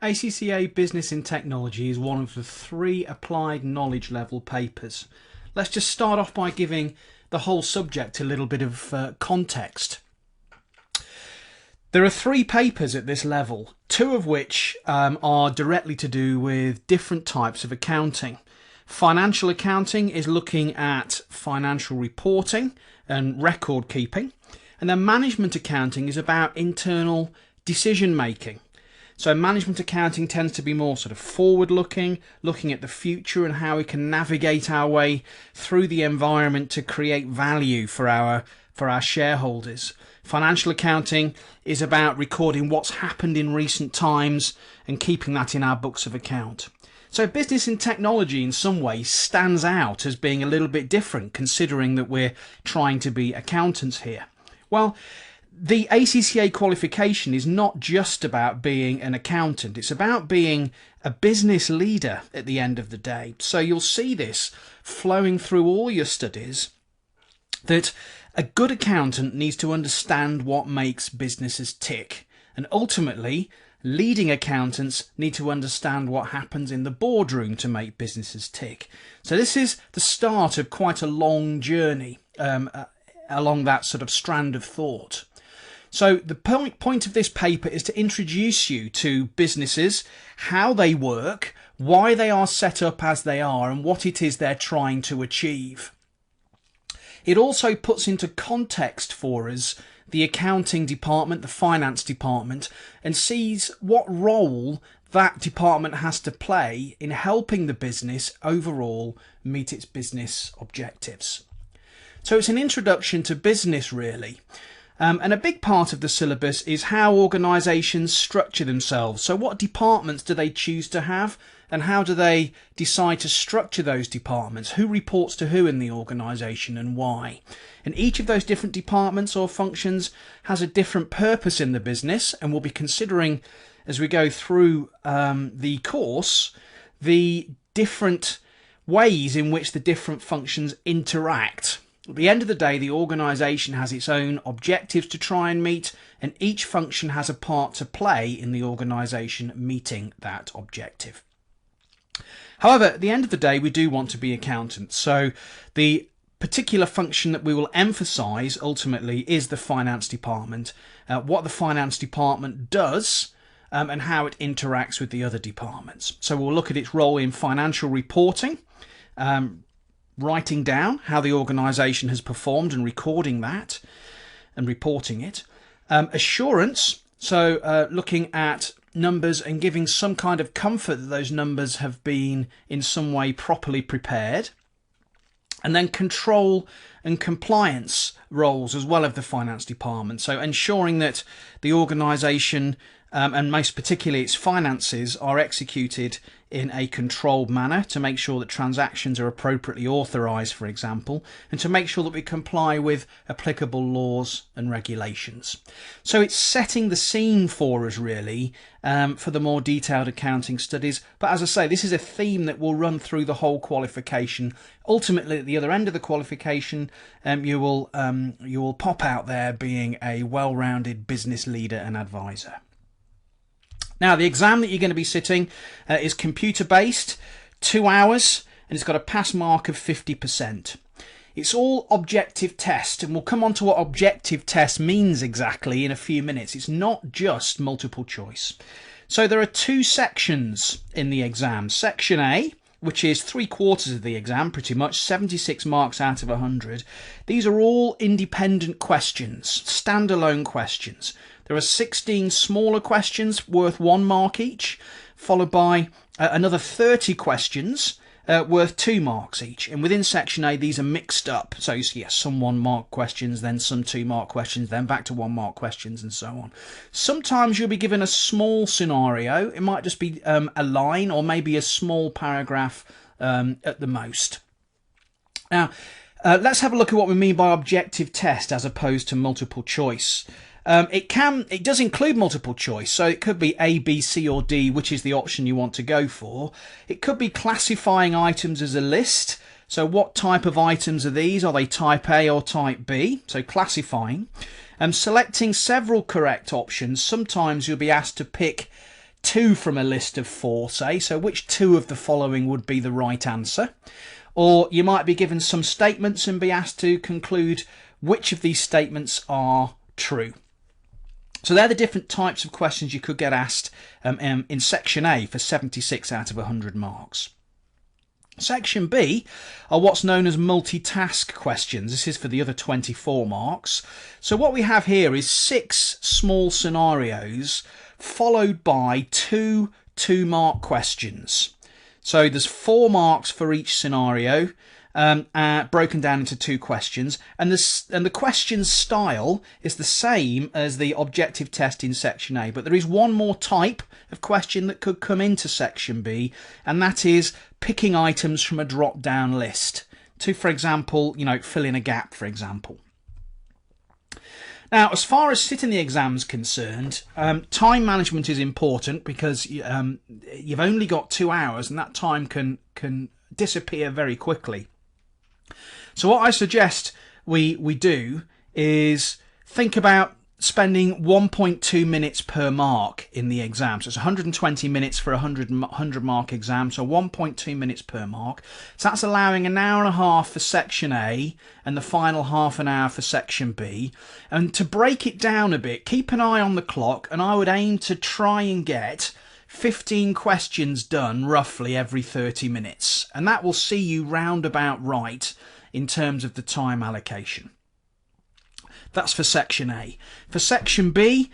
ACCA Business and Technology is one of the 3 applied knowledge level papers. Let's just start off by giving the whole subject a little bit of context. There are 3 papers at this level, 2 of which are directly to do with different types of accounting. Financial accounting is looking at financial reporting and record keeping, and then management accounting is about internal decision making. So management accounting tends to be more sort of forward looking at the future and how we can navigate our way through the environment to create value for our shareholders. Financial accounting is about recording what's happened in recent times and keeping that in our books of account. So business and technology in some ways stands out as being a little bit different, considering that we're trying to be accountants here. Well, the ACCA qualification is not just about being an accountant, it's about being a business leader at the end of the day. So you'll see this flowing through all your studies, that a good accountant needs to understand what makes businesses tick, and ultimately leading accountants need to understand what happens in the boardroom to make businesses tick. So this is the start of quite a long journey along that sort of strand of thought. So the point of this paper is to introduce you to businesses, how they work, why they are set up as they are, and what it is they're trying to achieve. It also puts into context for us the accounting department, the finance department, and sees what role that department has to play in helping the business overall meet its business objectives. So it's an introduction to business, really. And a big part of the syllabus is how organisations structure themselves. So what departments do they choose to have, and how do they decide to structure those departments? Who reports to who in the organisation and why? And each of those different departments or functions has a different purpose in the business, and we'll be considering as we go through the course the different ways in which the different functions interact. At the end of the day, the organisation has its own objectives to try and meet, and each function has a part to play in the organisation meeting that objective. However, at the end of the day, we do want to be accountants. So the particular function that we will emphasise ultimately is the finance department, what the finance department does, and how it interacts with the other departments. So we'll look at its role in financial reporting, writing down how the organisation has performed and recording that and reporting it. Assurance, so looking at numbers and giving some kind of comfort that those numbers have been in some way properly prepared. And then control and compliance roles as well of the finance department. So ensuring that the organisation and most particularly its finances are executed in a controlled manner to make sure that transactions are appropriately authorised, for example, and to make sure that we comply with applicable laws and regulations. So it's setting the scene for us really for the more detailed accounting studies. But as I say, this is a theme that will run through the whole qualification. Ultimately, at the other end of the qualification, you will pop out there being a well-rounded business leader and advisor. Now, the exam that you're going to be sitting is computer-based, 2 hours, and it's got a pass mark of 50%. It's all objective test, and we'll come on to what objective test means exactly in a few minutes. It's not just multiple choice. So there are 2 sections in the exam. Section A, which is 3/4 of the exam, pretty much, 76 marks out of 100. These are all independent questions, standalone questions. There are 16 smaller questions worth 1 mark each, followed by another 30 questions worth 2 marks each. And within Section A, these are mixed up. So yes, some 1 mark questions, then some 2 mark questions, then back to 1 mark questions, and so on. Sometimes you'll be given a small scenario. It might just be a line or maybe a small paragraph at the most. Now, let's have a look at what we mean by objective test as opposed to multiple choice. It does include multiple choice, so it could be A, B, C or D, which is the option you want to go for. It could be classifying items as a list, so what type of items are these? Are they type A or type B? So classifying. Selecting several correct options. Sometimes you'll be asked to pick two from a list of four, say, so which two of the following would be the right answer? Or you might be given some statements and be asked to conclude which of these statements are true. So they're the different types of questions you could get asked in Section A for 76 out of 100 marks. Section B are what's known as multitask questions. This is for the other 24 marks. So what we have here is 6 small scenarios followed by two 2-mark questions. So there's 4 marks for each scenario, broken down into 2 questions, and the question style is the same as the objective test in Section A, but there is one more type of question that could come into Section B, and that is picking items from a drop-down list to, for example, fill in a gap, for example. Now, as far as sitting the exam is concerned, time management is important because you've only got 2 hours, and that time can disappear very quickly. So what I suggest we do is think about spending 1.2 minutes per mark in the exam. So it's 120 minutes for a 100 mark exam, so 1.2 minutes per mark. So that's allowing an hour and a half for Section A and the final half an hour for Section B. And to break it down a bit, keep an eye on the clock, and I would aim to try and get 15 questions done roughly every 30 minutes. And that will see you round about right in terms of the time allocation. That's for Section A. For Section B,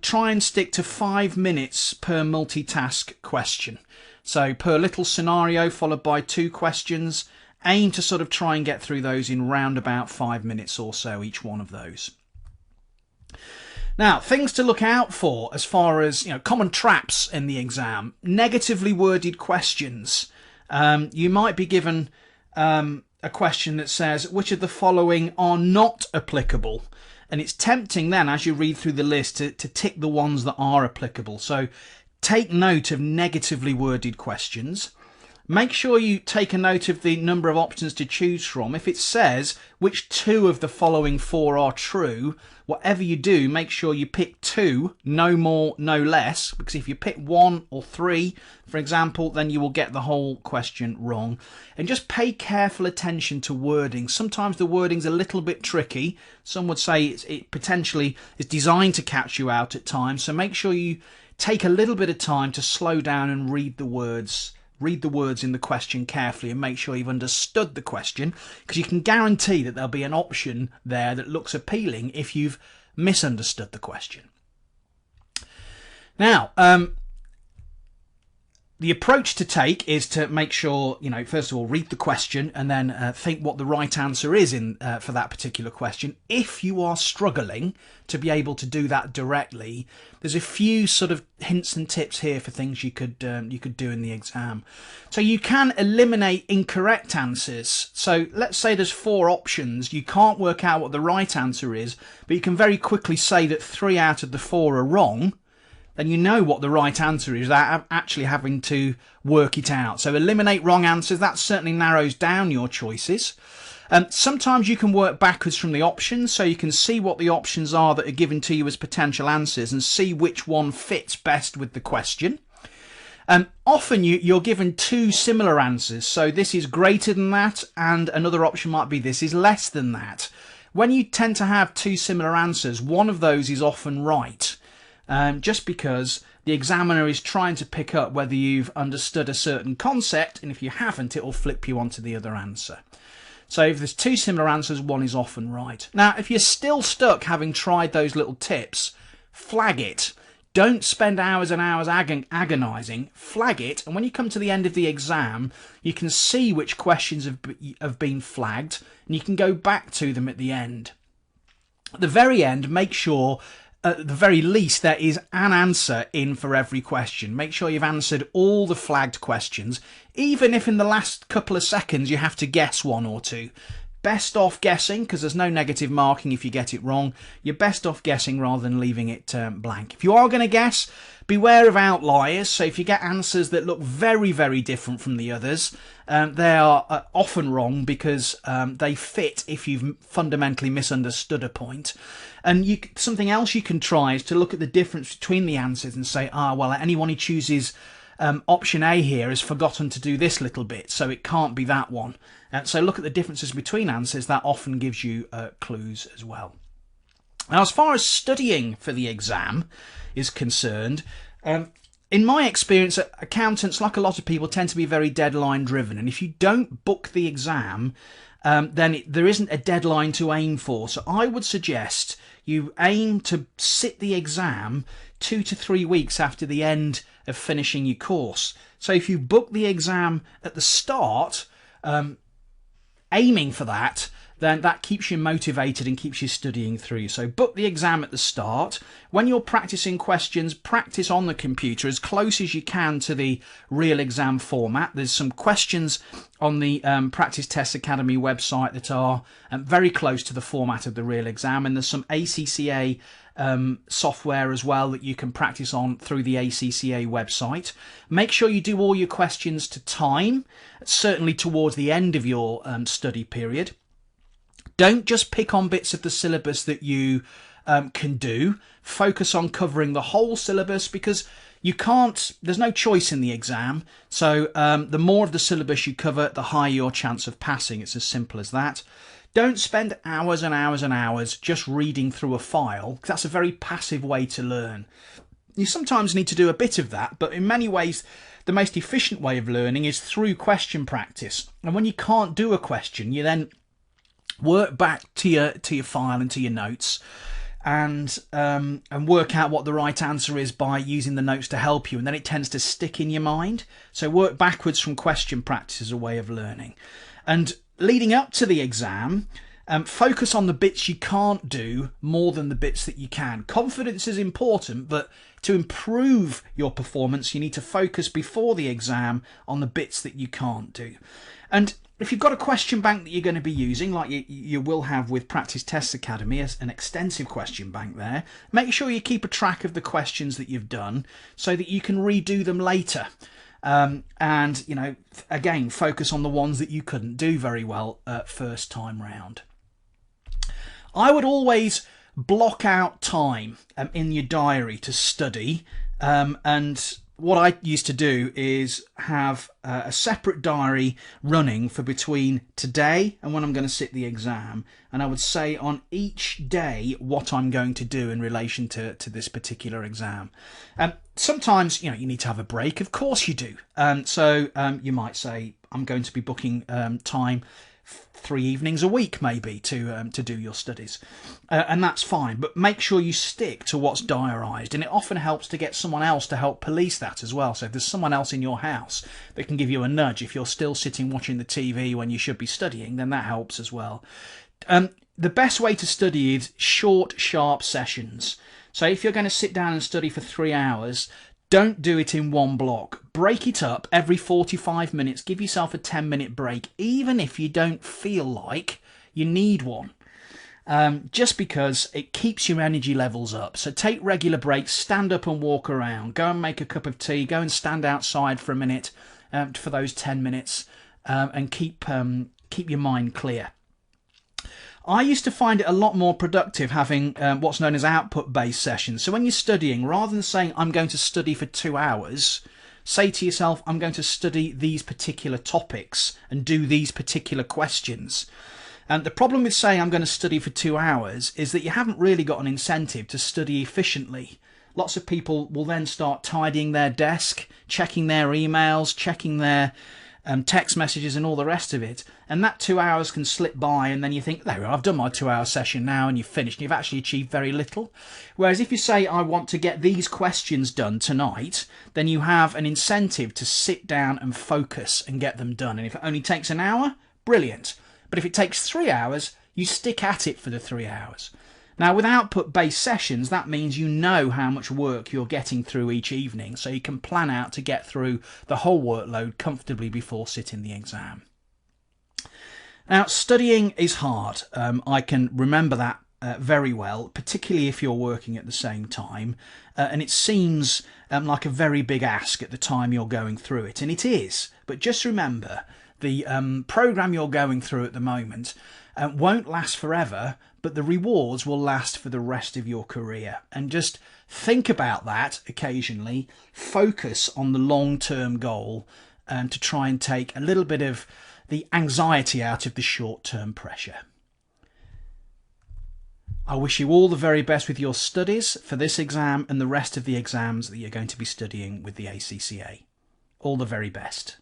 try and stick to 5 minutes per multitask question. So per little scenario followed by 2 questions. Aim to sort of try and get through those in round about 5 minutes or so, each one of those. Now, things to look out for as far as common traps in the exam. Negatively worded questions. You might be given a question that says, which of the following are not applicable? And it's tempting then, as you read through the list, to tick the ones that are applicable. So take note of negatively worded questions. Make sure you take a note of the number of options to choose from. If it says which 2 of the following 4 are true, whatever you do, make sure you pick 2, no more, no less, because if you pick 1 or 3, for example, then you will get the whole question wrong. And just pay careful attention to wording. Sometimes the wording's a little bit tricky. Some would say it potentially is designed to catch you out at times, so make sure you take a little bit of time to slow down and read the words. Read the words in the question carefully and make sure you've understood the question, because you can guarantee that there'll be an option there that looks appealing if you've misunderstood the question. Now, the approach to take is to make sure, first of all, read the question and then think what the right answer is for that particular question. If you are struggling to be able to do that directly, there's a few sort of hints and tips here for things you could do in the exam. So you can eliminate incorrect answers. So let's say there's 4 options. You can't work out what the right answer is, but you can very quickly say that 3 out of the 4 are wrong. Then you know what the right answer is without actually having to work it out. So eliminate wrong answers. That certainly narrows down your choices. Sometimes you can work backwards from the options, so you can see what the options are that are given to you as potential answers and see which one fits best with the question. Often you're given 2 similar answers, so this is greater than that, and another option might be this is less than that. When you tend to have 2 similar answers, one of those is often right. Just because the examiner is trying to pick up whether you've understood a certain concept, and if you haven't, it will flip you onto the other answer. So if there's 2 similar answers, one is often right. Now, if you're still stuck having tried those little tips, flag it. Don't spend hours and hours agonising. Flag it, and when you come to the end of the exam, you can see which questions have been flagged, and you can go back to them at the end. At the very end, make sure at the very least there is an answer in for every question. Make sure you've answered all the flagged questions, even if in the last couple of seconds you have to guess 1 or 2. best off guessing, because there's no negative marking if you get it wrong. You're best off guessing rather than leaving it blank. If you are going to guess, beware of outliers. So if you get answers that look very, very different from the others, they are often wrong because they fit if you've fundamentally misunderstood a point. And something else you can try is to look at the difference between the answers and say, well, anyone who chooses option A here has forgotten to do this little bit, so it can't be that one. So look at the differences between answers. That often gives you clues as well. Now, as far as studying for the exam is concerned, in my experience, accountants, like a lot of people, tend to be very deadline driven. And if you don't book the exam, then there isn't a deadline to aim for. So I would suggest you aim to sit the exam 2 to 3 weeks after the end of finishing your course. So if you book the exam at the start, aiming for that, then that keeps you motivated and keeps you studying through. So book the exam at the start. When you're practicing questions, practice on the computer as close as you can to the real exam format. There's some questions on the Practice Test Academy website that are very close to the format of the real exam, and there's some ACCA software as well that you can practice on through the ACCA website. Make sure you do all your questions to time, certainly towards the end of your study period. Don't just pick on bits of the syllabus that you can do. Focus on covering the whole syllabus, because you can't, there's no choice in the exam. So the more of the syllabus you cover, the higher your chance of passing. It's as simple as that. Don't spend hours and hours and hours just reading through a file, because that's a very passive way to learn. You sometimes need to do a bit of that, but in many ways, the most efficient way of learning is through question practice. And when you can't do a question, you then work back to your file and to your notes, and work out what the right answer is by using the notes to help you, and then it tends to stick in your mind. So work backwards from question practice as a way of learning. And leading up to the exam, focus on the bits you can't do more than the bits that you can. Confidence is important, but to improve your performance, you need to focus before the exam on the bits that you can't do. And if you've got a question bank that you're going to be using, like you will have with Practice Test Academy, an extensive question bank there, make sure you keep a track of the questions that you've done so that you can redo them later. And, you know, again, focus on the ones that you couldn't do very well first time round. I would always block out time in your diary to study, and what I used to do is have a separate diary running for between today and when I'm going to sit the exam, and I would say on each day what I'm going to do in relation to this particular exam. Sometimes, you know, you need to have a break. Of course you do. So you might say, I'm going to be booking time 3 evenings a week maybe to do your studies, and that's fine, but make sure you stick to what's diarised, and it often helps to get someone else to help police that as well. So if there's someone else in your house that can give you a nudge if you're still sitting watching the TV when you should be studying, then that helps as well. The best way to study is short, sharp sessions. So if you're going to sit down and study for 3 hours, don't do it in one block. Break it up every 45 minutes. Give yourself a 10-minute break, even if you don't feel like you need one. Just because it keeps your energy levels up. So take regular breaks, stand up and walk around, go and make a cup of tea, go and stand outside for a minute for those 10 minutes, and keep your mind clear. I used to find it a lot more productive having what's known as output-based sessions. So when you're studying, rather than saying, I'm going to study for 2 hours, say to yourself, I'm going to study these particular topics and do these particular questions. And the problem with saying I'm going to study for 2 hours is that you haven't really got an incentive to study efficiently. Lots of people will then start tidying their desk, checking their emails, checking their text messages and all the rest of it, and that 2 hours can slip by, and then you think, there, I've done my 2-hour session now, and you've finished, and you've actually achieved very little. Whereas if you say, I want to get these questions done tonight, then you have an incentive to sit down and focus and get them done. And if it only takes an hour, brilliant. But if it takes 3 hours, you stick at it for the 3 hours. Now, with output-based sessions, that means you know how much work you're getting through each evening, so you can plan out to get through the whole workload comfortably before sitting the exam. Now, studying is hard. I can remember that very well, particularly if you're working at the same time. And it seems like a very big ask at the time you're going through it. And it is. But just remember, the program you're going through at the moment won't last forever, but the rewards will last for the rest of your career. And just think about that occasionally. Focus on the long-term goal to try and take a little bit of the anxiety out of the short-term pressure. I wish you all the very best with your studies for this exam and the rest of the exams that you're going to be studying with the ACCA. All the very best.